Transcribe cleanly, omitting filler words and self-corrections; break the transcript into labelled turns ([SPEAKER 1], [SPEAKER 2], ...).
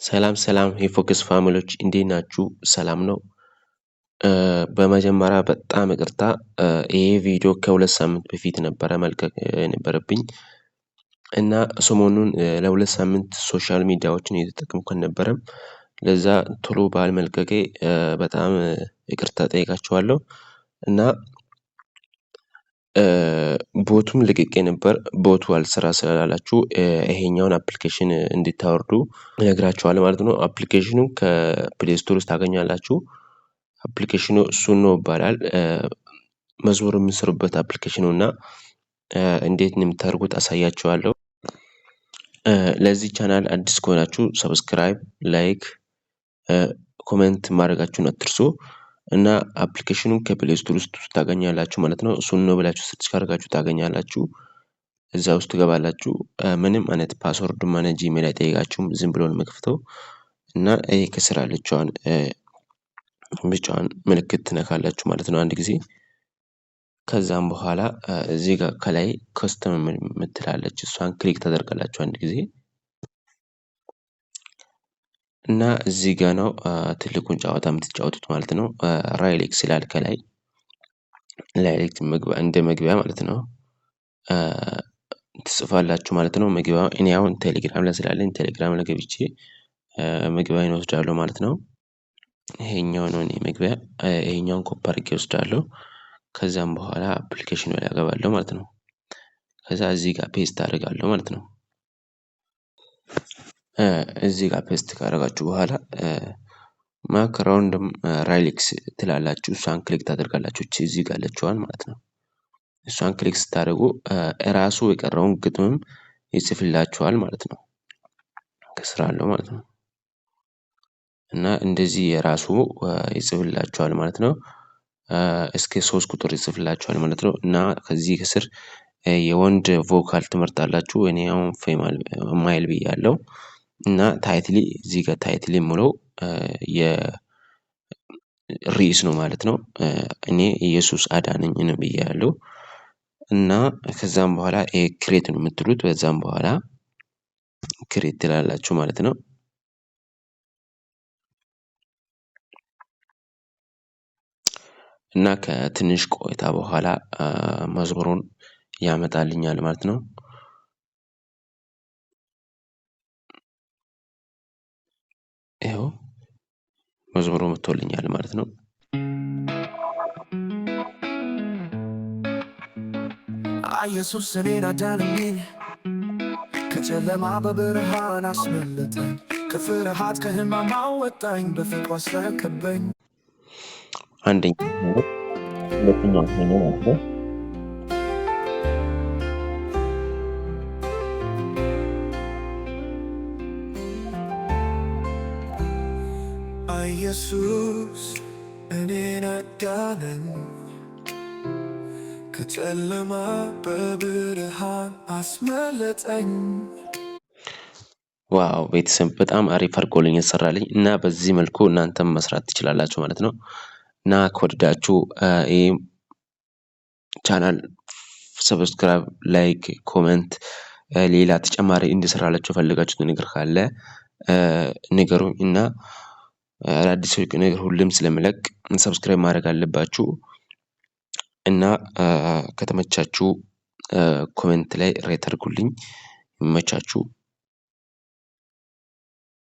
[SPEAKER 1] ሰላም ሰላም የፎከስ ፋሚሊዎች እንዴት ናችሁ? ሰላም ነው። በመጀመሪያ በጣም ይቅርታ ይሄ ቪዲዮ ከሁለት ሳምንት በፊት ነበረ መልቀቅ የነበረብኝ እና ሰሞኑን ለሁለት ሳምንት ሶሻል ሚዲያዎችን እየተጠቀምኩ አልነበረም። ለዛ ቶሎ ባለመልቀቄ በጣም ይቅርታ ጠይቃችኋለሁ። እና ቦቱም ልቅቄ ነበር። ቦቱ አልሰራ ስላላችሁ ይሄኛውን አፕሊኬሽን እንድታወርዱ እነግራችኋለሁ ማለት ነው። አፕሊኬሽኑ ከፕሌይ ስቶር ውስጥ ታገኛላችሁ። አፕሊኬሽኑ ሱኖ ይባላል። መዝሙር የምንሰሩበት አፕሊኬሽኑ እና እንዴት ነው የምታደርጉት አሳያችኋለሁ። ለዚህ ቻናል አዲስ ከሆናችሁ ሰብስክራይብ፣ ላይክ፣ ኮሜንት ማድረጋችሁን አትርሱ። እና አፕሊኬሽኑን ከፕሌይ ስቶር ውስጥ ታገኛላችሁ ማለት ነው። እሱን ነው ብላችሁ ሰርች ካደረጋችሁ ታገኛላችሁ። እዛ ውስጥ ትገባላችሁ። ምንም አይነት ፓስወርድም ሆነ ጂሜል አይጠይቃችሁም። ዝም ብሎ ነው የሚከፍተው እና ይሄ ከስር ያለችዋን ብቻዋን ምልክት ትነካላችሁ ማለት ነው አንድ ጊዜ። ከዛም በኋላ እዚህ ጋር ከላይ ከስተም የምትላለች እሷን ክሊክ ታደርጋላችሁ አንድ ጊዜ እና እዚህ ጋር ነው ትልቁን ጨዋታ የምትጫወቱት ማለት ነው። ራይሌክስ ይላል ከላይ ላይሌክስ እንደ መግቢያ ማለት ነው ትጽፋላችሁ ማለት ነው። መግቢያው እኔ አሁን ቴሌግራም ላይ ስላለኝ ቴሌግራም ላይ ገብቼ መግቢያውን እወስዳለሁ ማለት ነው። ይሄኛው ነው እኔ መግቢያ፣ ይሄኛውን ኮፒ አድርጌ እወስዳለሁ። ከዛም በኋላ አፕሊኬሽኑ ላይ አገባለሁ ማለት ነው። ከዛ እዚህ ጋር ፔስት አደርጋለሁ ማለት ነው። እዚህ ጋር ፔስት ካደረጋችሁ በኋላ ማክራውንድም ራይሌክስ ትላላችሁ። እሷን ክሊክ ታደርጋላችሁ እዚህ ጋር ያለችዋን ማለት ነው። እሷን ክሊክ ስታደርጉ እራሱ የቀረውን ግጥምም ይጽፍላችኋል ማለት ነው። ከስር አለው ማለት ነው። እና እንደዚህ የራሱ ይጽፍላችኋል ማለት ነው። እስከ 3 ቁጥር ይጽፍላችኋል ማለት ነው። እና ከዚህ ከስር የወንድ ቮካል ትመርጣላችሁ። እኔ አሁን ሜል ብያለሁ። እና ታይትሊ እዚህ ጋር ታይትሊ የምለው የርዕስ ነው ማለት ነው። እኔ ኢየሱስ አዳነኝ ነው ብያለሁ። እና ከዛም በኋላ ክሬት ነው የምትሉት። በዛም በኋላ ክሬት ትላላችሁ ማለት ነው። እና ከትንሽ ቆይታ በኋላ መዝሙሩን ያመጣልኛል ማለት ነው። ይኸው መዝሙሩ መጥቶልኛል ማለት ነው። ኢየሱስ እኔን አዳነኝ፣ ከጨለማ በብርሃን አስመለጠኝ፣ ከፍርሃት ከሕማም አወጣኝ፣ በፍቅሩ አስረከበኝ። አንደኛ ሁለተኛው ሆኖ ማለት ነው። ኢየሱስ እኔን አዳነኝ፣ ከጨለማ በብርሃን አስመለጠኝ። ዋው ቤተሰብ በጣም አሪፍ አድርጎልኝ የሰራልኝ እና በዚህ መልኩ እናንተም መስራት ትችላላችሁ ማለት ነው። እና ከወደዳችሁ ይሄ ቻናል ሰብስክራይብ፣ ላይክ፣ ኮሜንት ሌላ ተጨማሪ እንድሰራላችሁ ፈልጋችሁት ነገር ካለ ንገሩኝ። እና አዳዲስ ነገር ሁሉም ስለምለቅ ሰብስክራይብ ማድረግ አለባችሁ። እና ከተመቻችሁ ኮሜንት ላይ ሬት አድርጉልኝ። ይመቻችሁ።